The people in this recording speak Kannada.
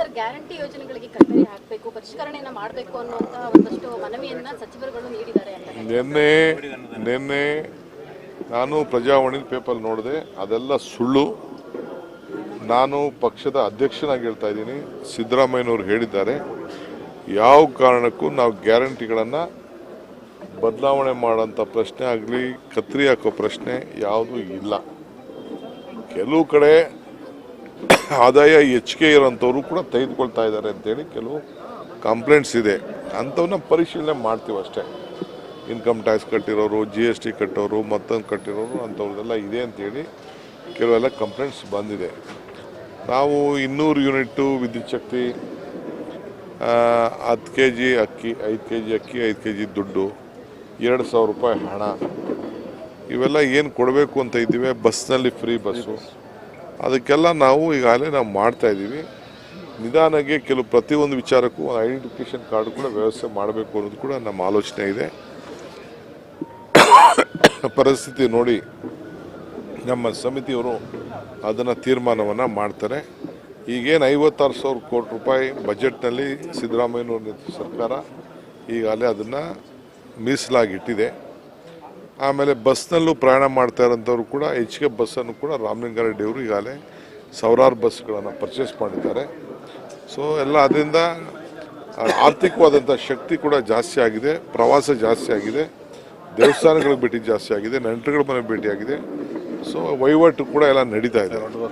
ಸರ್, ಗ್ಯಾರಂಟಿ ಯೋಜನೆಗಳಿಗೆ ಕಟ್ಟೆ ಹಾಕಬೇಕು, ಪರಿಷ್ಕರಣೆಯನ್ನ ಮಾಡಬೇಕು ಅನ್ನುವಂತ ಒಂದಷ್ಟು ಮನವಿಯನ್ನ ಸಚಿವರುಗಳು ನೀಡಿದ್ದಾರೆ ಅಂತ. ನಿನ್ನೆ ನಾನು ಪ್ರಜಾವಾಣಿ ಪೇಪರ್ ನೋಡಿದೆ, ಅದೆಲ್ಲ ಸುಳ್ಳು. ನಾನು ಪಕ್ಷದ ಅಧ್ಯಕ್ಷನಾಗಿ ಹೇಳ್ತಾ ಇದ್ದೀನಿ, ಸಿದ್ದರಾಮಯ್ಯನವರು ಹೇಳಿದ್ದಾರೆ, ಯಾವ ಕಾರಣಕ್ಕೂ ನಾವು ಗ್ಯಾರಂಟಿಗಳನ್ನು ಬದಲಾವಣೆ ಮಾಡೋಂಥ ಪ್ರಶ್ನೆ ಆಗಲಿ, ಕತ್ರಿ ಹಾಕೋ ಪ್ರಶ್ನೆ ಯಾವುದೂ ಇಲ್ಲ. ಕೆಲವು ಕಡೆ ಆದಾಯ ಹೆಚ್ಚಿಗೆ ಇರೋಂಥವ್ರು ಕೂಡ ತೆಗೆದುಕೊಳ್ತಾ ಇದ್ದಾರೆ ಅಂತೇಳಿ ಕೆಲವು ಕಂಪ್ಲೇಂಟ್ಸ್ ಇದೆ. ಅಂಥವನ್ನ ಪರಿಶೀಲನೆ ಮಾಡ್ತೀವಿ ಅಷ್ಟೇ. ಇನ್ಕಮ್ ಟ್ಯಾಕ್ಸ್ ಕಟ್ಟಿರೋರು, GST ಕಟ್ಟೋರು, ಮತ್ತೊಂದು ಕಟ್ಟಿರೋರು ಅಂಥವ್ರದ್ದೆಲ್ಲ ಇದೆ ಅಂತೇಳಿ ಕೆಲವೆಲ್ಲ ಕಂಪ್ಲೇಂಟ್ಸ್ ಬಂದಿದೆ. ನಾವು 200 ಯೂನಿಟ್ಟು ವಿದ್ಯುತ್ ಶಕ್ತಿ, 10 kg ಅಕ್ಕಿ, 5 kg ಅಕ್ಕಿ, 5 kg ದುಡ್ಡು, 2,000 ರೂಪಾಯಿ ಹಣ, ಇವೆಲ್ಲ ಏನು ಕೊಡಬೇಕು ಅಂತ ಇದ್ದೀವಿ. ಬಸ್ನಲ್ಲಿ ಫ್ರೀ ಬಸ್ಸು, ಅದಕ್ಕೆಲ್ಲ ನಾವು ಈಗಾಗಲೇ ನಾವು ಮಾಡ್ತಾ ಇದ್ದೀವಿ. ನಿಧಾನಕ್ಕೆ ಕೆಲವು ಪ್ರತಿಯೊಂದು ವಿಚಾರಕ್ಕೂ ಐಡೆಂಟಿಫಿಕೇಷನ್ ಕಾರ್ಡ್ ಕೂಡ ವ್ಯವಸ್ಥೆ ಮಾಡಬೇಕು ಅನ್ನೋದು ಕೂಡ ನಮ್ಮ ಆಲೋಚನೆ ಇದೆ. ಪರಿಸ್ಥಿತಿ ನೋಡಿ ನಮ್ಮ ಸಮಿತಿಯವರು ಅದನ್ನು ತೀರ್ಮಾನವನ್ನು ಮಾಡ್ತಾರೆ. ಈಗೇನು 56,000 ಕೋಟಿ ರೂಪಾಯಿ ಬಜೆಟ್ನಲ್ಲಿ ಸಿದ್ದರಾಮಯ್ಯನವ್ರ ನೇತೃತ್ವದ ಸರ್ಕಾರ ಈಗಾಗಲೇ ಅದನ್ನು ಮೀಸಲಾಗಿಟ್ಟಿದೆ. ಆಮೇಲೆ ಬಸ್ನಲ್ಲೂ ಪ್ರಯಾಣ ಮಾಡ್ತಾ ಇರೋಂಥವ್ರು ಕೂಡ ಹೆಚ್ಚಿಗೆ ಬಸ್ಸನ್ನು ಕೂಡ ರಾಮಲಿಂಗಾರೆಡ್ಡಿ ಅವರು ಈಗಾಗಲೇ ಸಾವಿರಾರು ಬಸ್ಗಳನ್ನು ಪರ್ಚೇಸ್ ಮಾಡಿದ್ದಾರೆ. ಸೊ ಎಲ್ಲ ಅದರಿಂದ ಆರ್ಥಿಕವಾದಂಥ ಶಕ್ತಿ ಕೂಡ ಜಾಸ್ತಿ ಆಗಿದೆ, ಪ್ರವಾಸ ಜಾಸ್ತಿ ಆಗಿದೆ, ದೇವಸ್ಥಾನಗಳಿಗೆ ಭೇಟಿ ಜಾಸ್ತಿ ಆಗಿದೆ, ನೆಂಟರುಗಳ ಮನೆ ಭೇಟಿಯಾಗಿದೆ. ಸೊ ವಹಿವಾಟು ಕೂಡ ಎಲ್ಲ ನಡೀತಾ ಇದೆ.